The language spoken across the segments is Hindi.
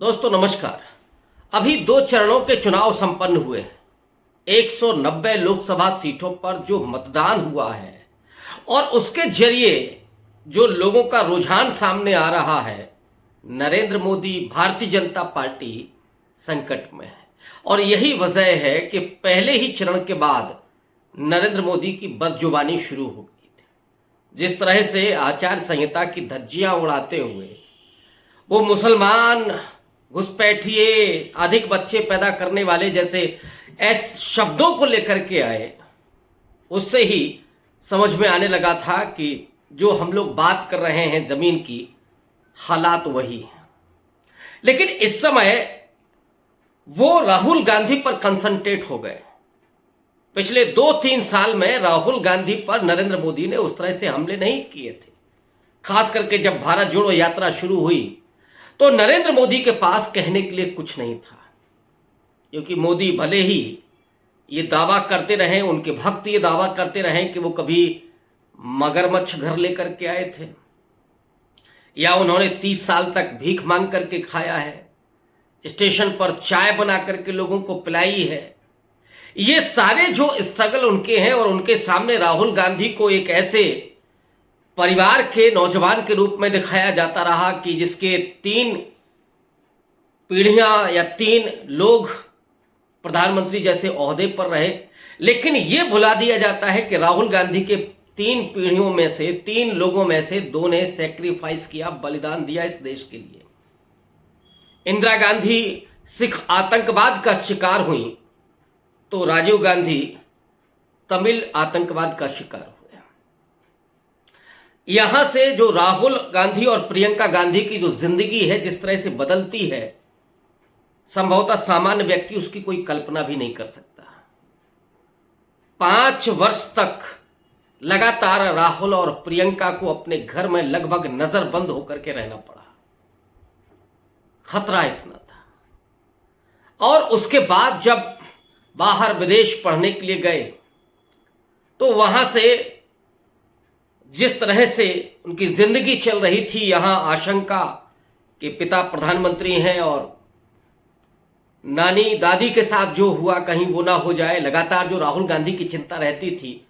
दोस्तों नमस्कार। अभी 2 चरणों के चुनाव संपन्न हुए हैं। 190 लोकसभा सीटों पर जो मतदान हुआ है और उसके जरिए जो लोगों का रुझान सामने आ रहा है, नरेंद्र मोदी भारतीय जनता पार्टी संकट में है। और यही वजह है कि पहले ही चरण के बाद नरेंद्र मोदी की बदजुबानी शुरू हो गई थी। जिस तरह से आचार संहिता की धज्जियां उड़ाते हुए वो मुसलमान, घुसपैठिए, अधिक बच्चे पैदा करने वाले जैसे शब्दों को लेकर के आए, उससे ही समझ में आने लगा था कि जो हम लोग बात कर रहे हैं जमीन की, हालात वही हैं। लेकिन इस समय वो राहुल गांधी पर कंसंट्रेट हो गए। पिछले 2-3 साल में राहुल गांधी पर नरेंद्र मोदी ने उस तरह से हमले नहीं किए थे। खास करके जब भारत जोड़ो यात्रा शुरू हुई तो नरेंद्र मोदी के पास कहने के लिए कुछ नहीं था, क्योंकि मोदी भले ही ये दावा करते रहे, उनके भक्त ये दावा करते रहे कि वो कभी मगरमच्छ घर लेकर के आए थे या उन्होंने 30 साल तक भीख मांग करके खाया है, स्टेशन पर चाय बना करके लोगों को पिलाई है। ये सारे जो स्ट्रगल उनके हैं और उनके सामने राहुल गांधी को एक ऐसे परिवार के नौजवान के रूप में दिखाया जाता रहा कि जिसके 3 पीढ़ियां या 3 लोग प्रधानमंत्री जैसे ओहदे पर रहे। लेकिन यह भुला दिया जाता है कि राहुल गांधी के 3 पीढ़ियों में से 3 लोगों में से 2 ने सैक्रिफाइस किया, बलिदान दिया इस देश के लिए। इंदिरा गांधी सिख आतंकवाद का शिकार हुई तो राजीव गांधी तमिल आतंकवाद का शिकार हुआ। यहां से जो राहुल गांधी और प्रियंका गांधी की जो जिंदगी है जिस तरह से बदलती है, संभवतः सामान्य व्यक्ति उसकी कोई कल्पना भी नहीं कर सकता। 5 वर्ष तक लगातार राहुल और प्रियंका को अपने घर में लगभग नजरबंद होकर के रहना पड़ा। खतरा इतना था। और उसके बाद जब बाहर विदेश पढ़ने के लिए गए तो वहां से जिस तरह से उनकी जिंदगी चल रही थी, यहां आशंका कि पिता प्रधानमंत्री हैं और नानी दादी के साथ जो हुआ कहीं वो ना हो जाए, लगातार जो राहुल गांधी की चिंता रहती थी।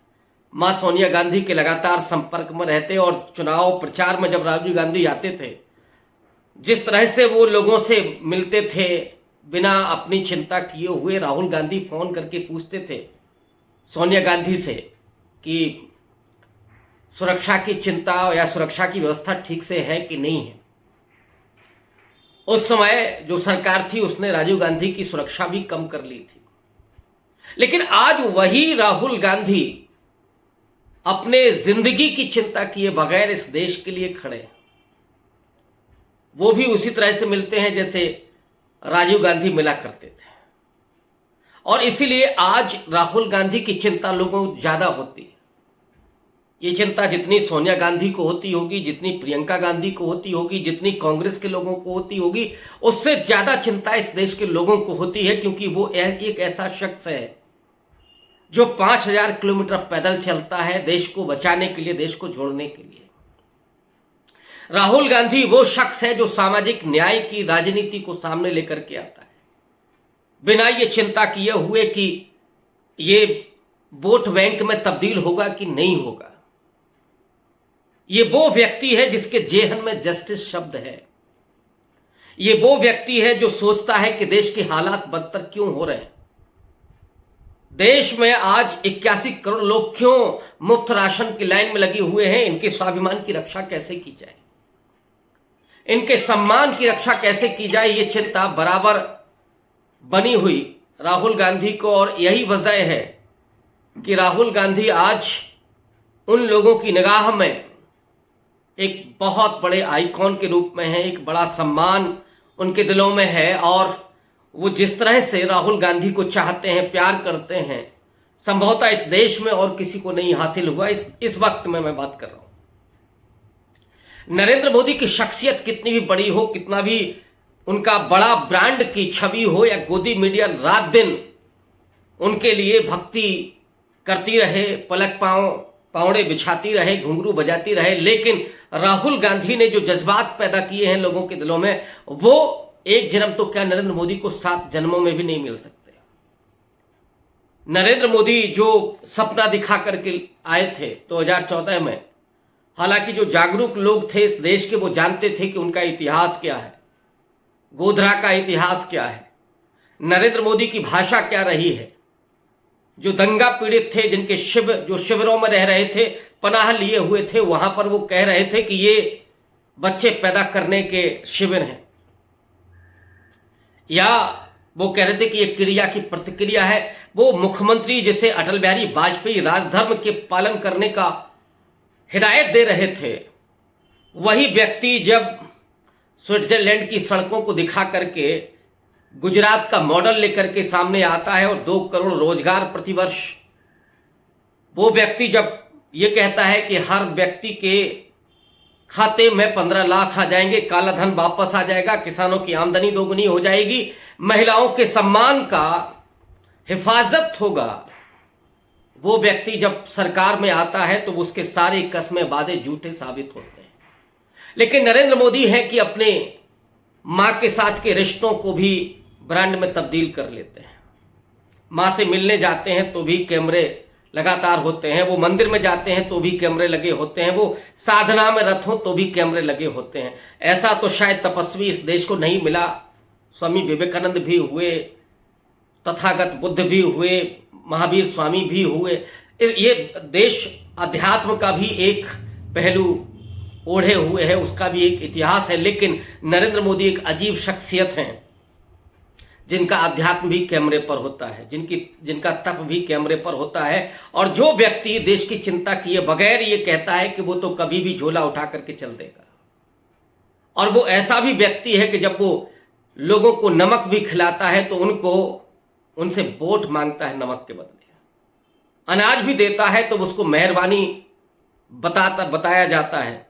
मां सोनिया गांधी के लगातार संपर्क में रहते और चुनाव प्रचार में जब राजीव गांधी आते थे, जिस तरह से वो लोगों से मिलते थे, बिना अपनी चिंता किए हुए राहुल गांधी फोन करके पूछते थे सोनिया गांधी से कि सुरक्षा की चिंता या सुरक्षा की व्यवस्था ठीक से है कि नहीं है। उस समय जो सरकार थी उसने राजीव गांधी की सुरक्षा भी कम कर ली थी। लेकिन आज वही राहुल गांधी अपने जिंदगी की चिंता किए बगैर इस देश के लिए खड़े। वो भी उसी तरह से मिलते हैं जैसे राजीव गांधी मिला करते थे। और इसीलिए आज राहुल गांधी की चिंता लोगों को ज्यादा होती है। ये चिंता जितनी सोनिया गांधी को होती होगी, जितनी प्रियंका गांधी को होती होगी, जितनी कांग्रेस के लोगों को होती होगी, उससे ज्यादा चिंता इस देश के लोगों को होती है, क्योंकि वो एक ऐसा शख्स है जो 5000 किलोमीटर पैदल चलता है देश को बचाने के लिए, देश को जोड़ने के लिए। राहुल गांधी वो शख्स है जो सामाजिक न्याय की राजनीति को सामने लेकर के आता है, बिना ये चिंता किए हुए कि ये वोट बैंक में तब्दील होगा कि नहीं होगा। ये वो व्यक्ति है जिसके जेहन में जस्टिस शब्द है। ये वो व्यक्ति है जो सोचता है कि देश के हालात बदतर क्यों हो रहे हैं। देश में आज 81 करोड़ लोग क्यों मुफ्त राशन की लाइन में लगे हुए हैं, इनके स्वाभिमान की रक्षा कैसे की जाए, इनके सम्मान की रक्षा कैसे की जाए, ये चिंता बराबर बनी हुई राहुल गांधी को। और यही वजह है कि राहुल गांधी आज उन लोगों की निगाह में एक बहुत बड़े आइकॉन के रूप में है, एक बड़ा सम्मान उनके दिलों में है। और वो जिस तरह से राहुल गांधी को चाहते हैं, प्यार करते हैं, संभवतः इस देश में और किसी को नहीं हासिल हुआ। इस वक्त में मैं बात कर रहा हूं। नरेंद्र मोदी की शख्सियत कितनी भी बड़ी हो, कितना भी उनका बड़ा ब्रांड की छवि हो, या गोदी मीडिया रात दिन उनके लिए भक्ति करती रहे, पलक पावड़े बिछाती रहे, घुंघरू बजाती रहे, लेकिन राहुल गांधी ने जो जज्बात पैदा किए हैं लोगों के दिलों में, वो एक जन्म तो क्या, नरेंद्र मोदी को 7 जन्मों में भी नहीं मिल सकते। नरेंद्र मोदी जो सपना दिखा करके आए थे 2014 में, हालांकि जो जागरूक लोग थे इस देश के वो जानते थे कि उनका इतिहास क्या है, गोधरा का इतिहास क्या है, नरेंद्र मोदी की भाषा क्या रही है। जो दंगा पीड़ित थे, जिनके जो शिविरों में रह रहे थे, पनाह लिए हुए थे, वहां पर वो कह रहे थे कि ये बच्चे पैदा करने के शिविर हैं, या वो कह रहे थे कि ये क्रिया की प्रतिक्रिया है। वो मुख्यमंत्री जिसे अटल बिहारी वाजपेयी राजधर्म के पालन करने का हिदायत दे रहे थे, वही व्यक्ति जब स्विट्जरलैंड की सड़कों को दिखा करके गुजरात का मॉडल लेकर के सामने आता है और 2 करोड़ रोजगार प्रतिवर्ष, वो व्यक्ति जब ये कहता है कि हर व्यक्ति के खाते में 15 लाख आ जाएंगे, काला धन वापस आ जाएगा, किसानों की आमदनी दोगुनी हो जाएगी, महिलाओं के सम्मान का हिफाजत होगा, वो व्यक्ति जब सरकार में आता है तो उसके सारे कस्में वादे झूठे साबित होते हैं। लेकिन नरेंद्र मोदी है कि अपने मां के साथ के रिश्तों को भी ब्रांड में तब्दील कर लेते हैं। मां से मिलने जाते हैं तो भी कैमरे लगातार होते हैं, वो मंदिर में जाते हैं तो भी कैमरे लगे होते हैं, वो साधना में रथ हो तो भी कैमरे लगे होते हैं। ऐसा तो शायद तपस्वी इस देश को नहीं मिला। स्वामी विवेकानंद भी हुए, तथागत बुद्ध भी हुए, महावीर स्वामी भी हुए। ये देश अध्यात्म का भी एक पहलू ओढ़े हुए है, उसका भी एक इतिहास है। लेकिन नरेंद्र मोदी एक अजीब शख्सियत हैं जिनका अध्यात्म भी कैमरे पर होता है, जिनका तप भी कैमरे पर होता है, और जो व्यक्ति देश की चिंता किए बगैर ये कहता है कि वो तो कभी भी झोला उठा करके चल देगा। और वो ऐसा भी व्यक्ति है कि जब वो लोगों को नमक भी खिलाता है तो उनसे वोट मांगता है नमक के बदले, अनाज भी देता है तो उसको मेहरबानी बताया जाता है।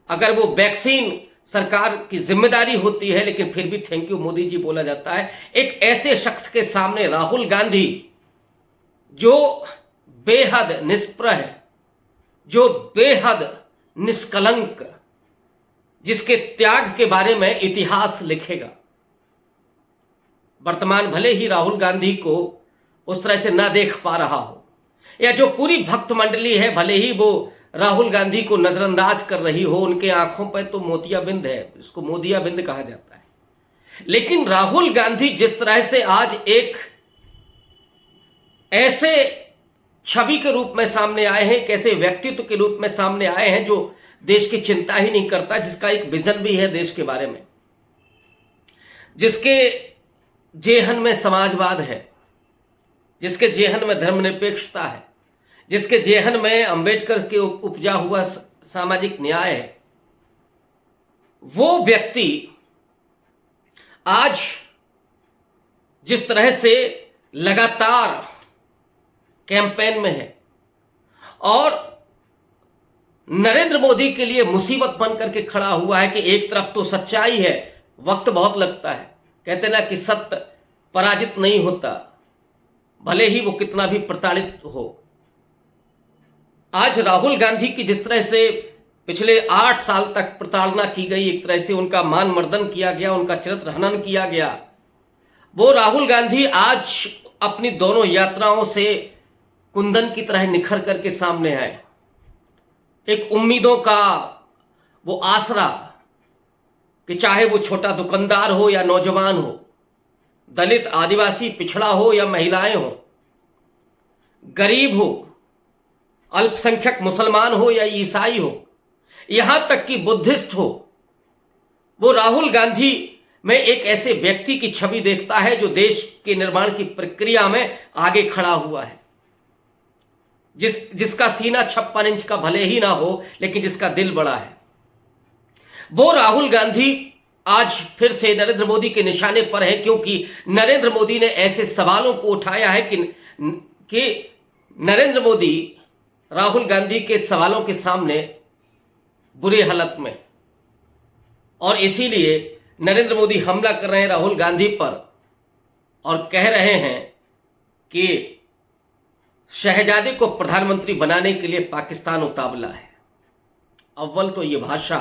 अगर वो वैक्सीन सरकार की जिम्मेदारी होती है लेकिन फिर भी थैंक यू मोदी जी बोला जाता है। एक ऐसे शख्स के सामने राहुल गांधी, जो बेहद निष्प्रह है, जो बेहद निष्कलंक, जिसके त्याग के बारे में इतिहास लिखेगा। वर्तमान भले ही राहुल गांधी को उस तरह से ना देख पा रहा हो, या जो पूरी भक्त मंडली है भले ही वो राहुल गांधी को नजरअंदाज कर रही हो, उनके आंखों पर तो मोतियाबिंद है, इसको मोदियाबिंद कहा जाता है। लेकिन राहुल गांधी जिस तरह से आज एक ऐसे छवि के रूप में सामने आए हैं, कैसे व्यक्तित्व के रूप में सामने आए हैं जो देश की चिंता ही नहीं करता, जिसका एक विजन भी है देश के बारे में, जिसके जेहन में समाजवाद है, जिसके जेहन में धर्मनिरपेक्षता है, जिसके जेहन में अंबेडकर के उपजा हुआ सामाजिक न्याय है, वो व्यक्ति आज जिस तरह से लगातार कैंपेन में है और नरेंद्र मोदी के लिए मुसीबत बन करके खड़ा हुआ है कि एक तरफ तो सच्चाई है, वक्त बहुत लगता है, कहते ना कि सत्य पराजित नहीं होता, भले ही वो कितना भी प्रताड़ित हो। आज राहुल गांधी की जिस तरह से पिछले 8 साल तक प्रताड़ना की गई, एक तरह से उनका मान मर्दन किया गया, उनका चरित्र हनन किया गया, वो राहुल गांधी आज अपनी दोनों यात्राओं से कुंदन की तरह निखर करके सामने आए। एक उम्मीदों का वो आसरा कि चाहे वो छोटा दुकानदार हो या नौजवान हो, दलित आदिवासी पिछड़ा हो या महिलाएं हो, गरीब हो, अल्पसंख्यक मुसलमान हो या ईसाई हो, यहां तक कि बुद्धिस्ट हो, वो राहुल गांधी में एक ऐसे व्यक्ति की छवि देखता है जो देश के निर्माण की प्रक्रिया में आगे खड़ा हुआ है, जिसका सीना 56 इंच का भले ही ना हो लेकिन जिसका दिल बड़ा है। वो राहुल गांधी आज फिर से नरेंद्र मोदी के निशाने पर है, क्योंकि नरेंद्र मोदी ने ऐसे सवालों को उठाया है कि नरेंद्र मोदी राहुल गांधी के सवालों के सामने बुरी हालत में, और इसीलिए नरेंद्र मोदी हमला कर रहे हैं राहुल गांधी पर और कह रहे हैं कि शहजादे को प्रधानमंत्री बनाने के लिए पाकिस्तान उतावला है। अव्वल तो ये भाषा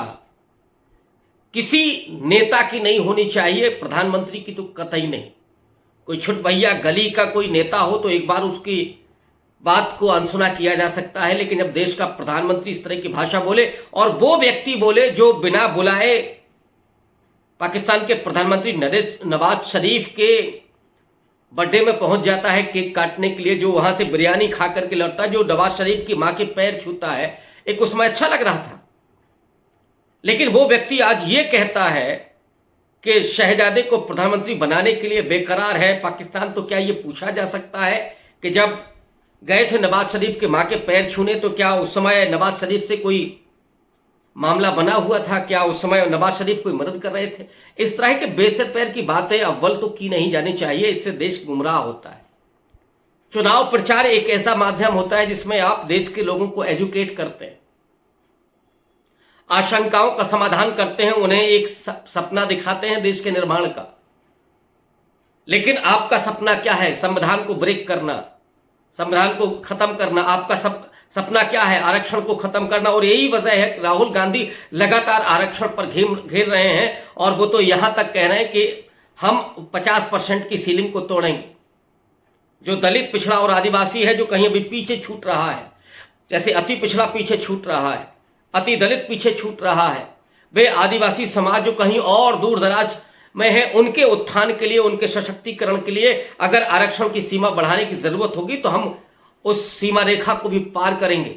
किसी नेता की नहीं होनी चाहिए, प्रधानमंत्री की तो कतई नहीं। कोई छुट भैया गली का कोई नेता हो तो एक बार उसकी बात को अनसुना किया जा सकता है, लेकिन जब देश का प्रधानमंत्री इस तरह की भाषा बोले और वो व्यक्ति बोले जो बिना बुलाए पाकिस्तान के प्रधानमंत्री नवाज शरीफ के बर्थडे में पहुंच जाता है केक काटने के लिए, जो वहां से बिरयानी खा करके लौटता है, जो नवाज शरीफ की मां के पैर छूता है, एक उसमें अच्छा लग रहा था। लेकिन वो व्यक्ति आज ये कहता है कि शहजादे को प्रधानमंत्री बनाने के लिए बेकरार है पाकिस्तान। तो क्या ये पूछा जा सकता है कि जब गए थे नवाज शरीफ के मां के पैर छूने तो क्या उस समय नवाज शरीफ से कोई मामला बना हुआ था? क्या उस समय नवाज शरीफ कोई मदद कर रहे थे? इस तरह के बेसर पैर की बातें अव्वल तो की नहीं जानी चाहिए, इससे देश गुमराह होता है। चुनाव प्रचार एक ऐसा माध्यम होता है जिसमें आप देश के लोगों को एजुकेट करते हैं, आशंकाओं का समाधान करते हैं, उन्हें एक सपना दिखाते हैं देश के निर्माण का। लेकिन आपका सपना क्या है? संविधान को ब्रेक करना, संविधान को खत्म करना। आपका सपना क्या है? आरक्षण को खत्म करना। और यही वजह है कि राहुल गांधी लगातार आरक्षण पर घेर रहे हैं और वो तो यहां तक कह रहे हैं कि हम 50% की सीलिंग को तोड़ेंगे। जो दलित, पिछड़ा और आदिवासी है, जो कहीं अभी पीछे छूट रहा है, जैसे अति पिछड़ा पीछे छूट रहा है, अति दलित पीछे छूट रहा है, वे आदिवासी समाज जो कहीं और दूर दराज में है, उनके उत्थान के लिए, उनके सशक्तिकरण के लिए अगर आरक्षण की सीमा बढ़ाने की जरूरत होगी तो हम उस सीमा रेखा को भी पार करेंगे।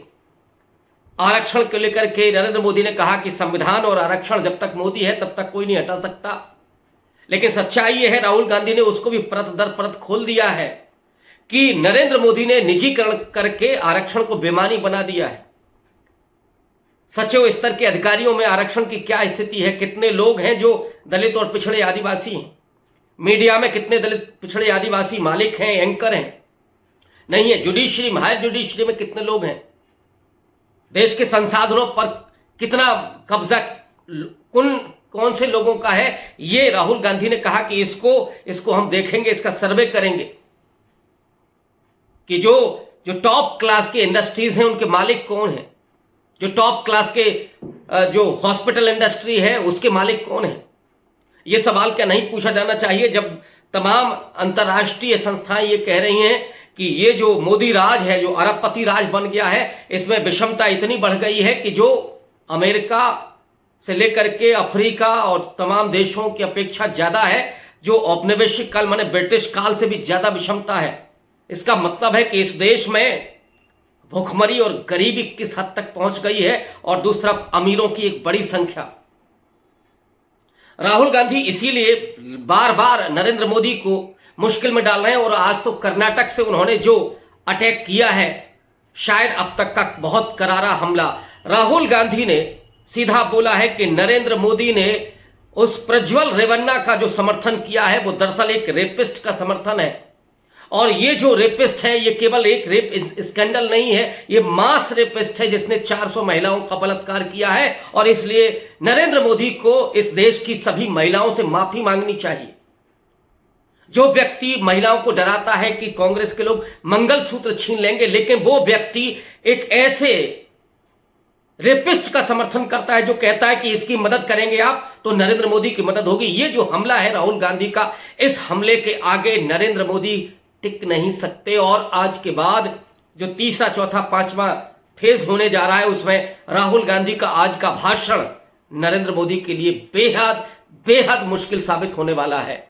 आरक्षण को लेकर के नरेंद्र मोदी ने कहा कि संविधान और आरक्षण जब तक मोदी है तब तक कोई नहीं हटा सकता। लेकिन सच्चाई यह है, राहुल गांधी ने उसको भी परत दर परत खोल दिया है कि नरेंद्र मोदी ने निजीकरण करके आरक्षण को बेमानी बना दिया है। सचिव स्तर के अधिकारियों में आरक्षण की क्या स्थिति है? कितने लोग हैं जो दलित और पिछड़े आदिवासी हैं? मीडिया में कितने दलित, पिछड़े आदिवासी मालिक हैं, एंकर हैं? नहीं है। जुडिशरी में, हायर जुडिशरी में कितने लोग हैं? देश के संसाधनों पर कितना कब्जा कौन से लोगों का है? ये राहुल गांधी ने कहा कि इसको हम देखेंगे, इसका सर्वे करेंगे कि जो टॉप क्लास के इंडस्ट्रीज हैं उनके मालिक कौन हैं, जो टॉप क्लास के जो हॉस्पिटल इंडस्ट्री है उसके मालिक कौन है। यह सवाल क्या नहीं पूछा जाना चाहिए जब तमाम अंतर्राष्ट्रीय संस्थाएं ये कह रही हैं कि ये जो मोदी राज है, जो अरबपति राज बन गया है, इसमें विषमता इतनी बढ़ गई है कि जो अमेरिका से लेकर के अफ्रीका और तमाम देशों की अपेक्षा ज्यादा है, जो औपनिवेशिक काल माने ब्रिटिश काल से भी ज्यादा विषमता है। इसका मतलब है कि इस देश में भूखमरी और गरीबी किस हद तक पहुंच गई है और दूसरा अमीरों की एक बड़ी संख्या। राहुल गांधी इसीलिए बार बार नरेंद्र मोदी को मुश्किल में डाल रहे हैं और आज तो कर्नाटक से उन्होंने जो अटैक किया है, शायद अब तक का बहुत करारा हमला। राहुल गांधी ने सीधा बोला है कि नरेंद्र मोदी ने उस प्रज्वल रेवन्ना का जो समर्थन किया है वो दरअसल एक रेपिस्ट का समर्थन है। और ये जो रेपिस्ट है, ये केवल एक रेप स्कैंडल नहीं है, ये मास रेपिस्ट है जिसने 400 महिलाओं का बलात्कार किया है। और इसलिए नरेंद्र मोदी को इस देश की सभी महिलाओं से माफी मांगनी चाहिए। जो व्यक्ति महिलाओं को डराता है कि कांग्रेस के लोग मंगलसूत्र छीन लेंगे, लेकिन वो व्यक्ति एक ऐसे रेपिस्ट का समर्थन करता है जो कहता है कि इसकी मदद करेंगे आप तो नरेंद्र मोदी की मदद होगी। ये जो हमला है राहुल गांधी का, इस हमले के आगे नरेंद्र मोदी टिक नहीं सकते। और आज के बाद जो तीसरा, चौथा, पांचवा फेज होने जा रहा है उसमें राहुल गांधी का आज का भाषण नरेंद्र मोदी के लिए बेहद बेहद मुश्किल साबित होने वाला है।